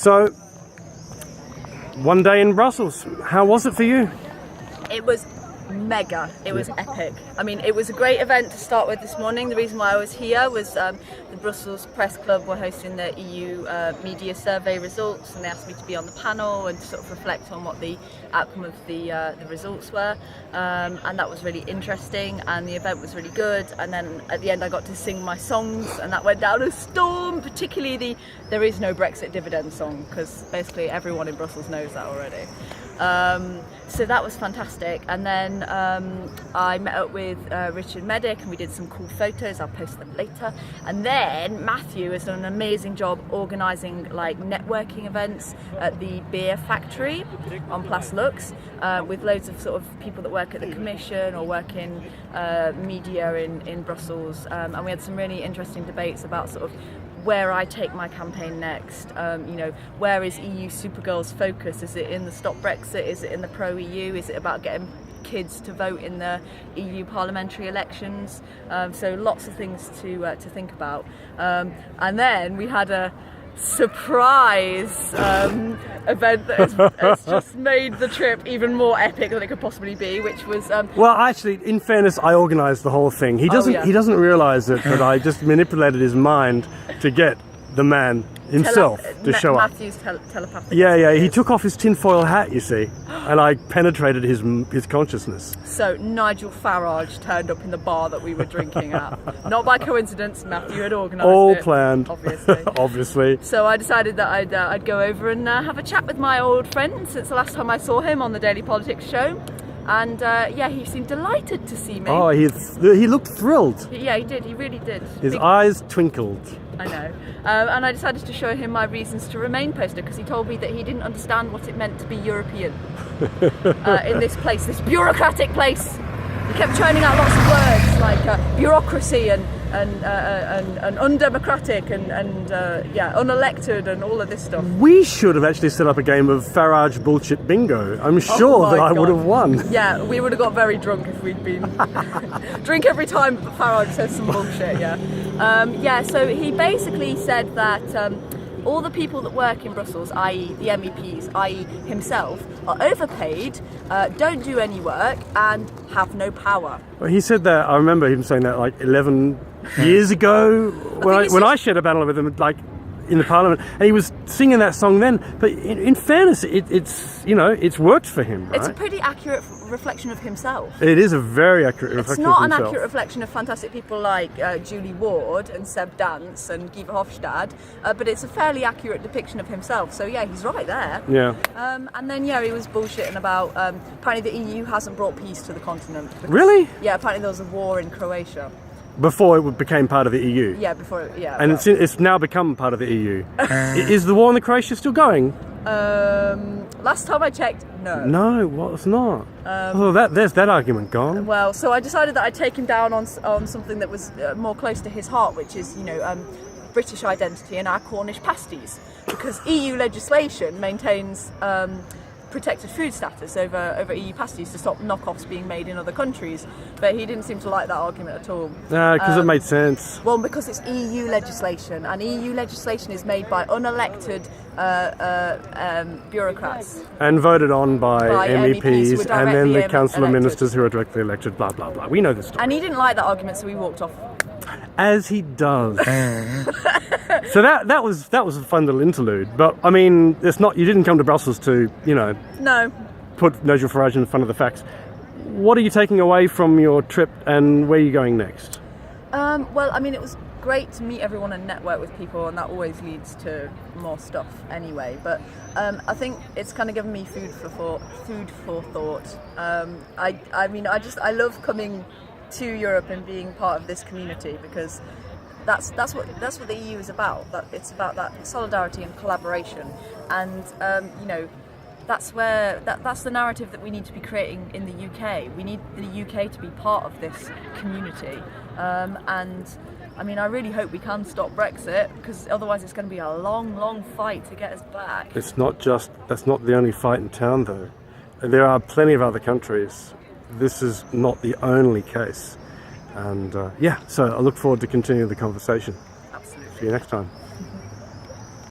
So, one day in Brussels, how was it for you? It was mega. It was epic. I mean, it was a great event to start with this morning. The reason why I was here was the Brussels Press Club were hosting the EU media survey results, and they asked me to be on the panel and to sort of reflect on what the outcome of the results were, and that was really interesting, and the event was really good. And then at the end I got to sing my songs, and that went down a storm, particularly the "There is no Brexit dividend" song, because basically everyone in Brussels knows that already. So that was fantastic. And then I met up with Richard Medic, and we did some cool photos. I'll post them later. And then Matthew has done an amazing job organising like networking events at the beer factory on Place Lux, with loads of sort of people that work at the Commission or work in media in Brussels, and we had some really interesting debates about sort of where I take my campaign next. You know, where is EU Supergirl's focus? Is it in the Stop Brexit? Is it in the pro-EU? Is it about getting kids to vote in the EU parliamentary elections? So lots of things to think about. And then we had a surprise event that has just made the trip even more epic than it could possibly be, which was well, actually, in fairness, I organised the whole thing. He doesn't realise it, but I just manipulated his mind to get the man himself to show up. Matthew's telepathic. Yeah. He took off his tinfoil hat, you see, and I penetrated his consciousness. So Nigel Farage turned up in the bar that we were drinking at. Not by coincidence. Matthew had organised it. All planned, obviously. Obviously. So I decided that I'd go over and have a chat with my old friend since the last time I saw him on the Daily Politics show. And yeah, he seemed delighted to see me. Oh, he looked thrilled. Yeah, he did. He really did. His eyes twinkled. I know. And I decided to show him my Reasons to Remain poster, because he told me that he didn't understand what it meant to be European in this place, this bureaucratic place. He kept churning out lots of words like bureaucracy and undemocratic and yeah, unelected and all of this stuff. We should have actually set up a game of Farage bullshit bingo. I'm sure that I would have won. Yeah, we would have got very drunk if we'd been drink every time Farage says some bullshit. Yeah, so he basically said that all the people that work in Brussels, i.e. the MEPs, i.e. himself, are overpaid, don't do any work, and have no power. Well, he said that. I remember him saying that like 11 years ago when I shared a battle with him, like in the Parliament, and he was singing that song then. But in fairness, it's worked for him. Right? It's a pretty accurate reflection of himself. It is a very accurate reflection. It's not of an himself. accurate reflection of fantastic people like Julie Ward and Seb Dance and Guy Verhofstadt, but it's a fairly accurate depiction of himself. So yeah, he's right there. Yeah. And then yeah, he was bullshitting about apparently the EU hasn't brought peace to the continent. Because, really? Yeah, apparently there was a war in Croatia. Before it became part of the EU. Yeah, before. Yeah. And it's now become part of the EU. Is the war in the Croatia still going? Last time I checked, no. No, well, it's not. There's that argument gone. Well, so I decided that I'd take him down on something that was more close to his heart, which is, British identity and our Cornish pasties, because EU legislation maintains protected food status over EU pasties to stop knockoffs being made in other countries, but he didn't seem to like that argument at all. Because it made sense. Well, because it's EU legislation, and EU legislation is made by unelected bureaucrats. And voted on by MEPs, and then the Council of Ministers who are directly elected, blah, blah, blah. We know this story. And he didn't like that argument, so he walked off. As he does. So that was a fun little interlude. But I mean, it's not. You didn't come to Brussels to No. put Nigel Farage in front of the facts. What are you taking away from your trip, and where are you going next? Well, I mean, it was great to meet everyone and network with people, and that always leads to more stuff anyway. But I think it's kind of given me food for thought. I love coming to Europe and being part of this community, because that's what the EU is about. That it's about that solidarity and collaboration, and that's the narrative that we need to be creating in the UK. We need the UK to be part of this community, and I mean, I really hope we can stop Brexit, because otherwise it's going to be a long, long fight to get us back. That's not the only fight in town, though. There are plenty of other countries. This is not the only case. And so I look forward to continuing the conversation. Absolutely. See you next time.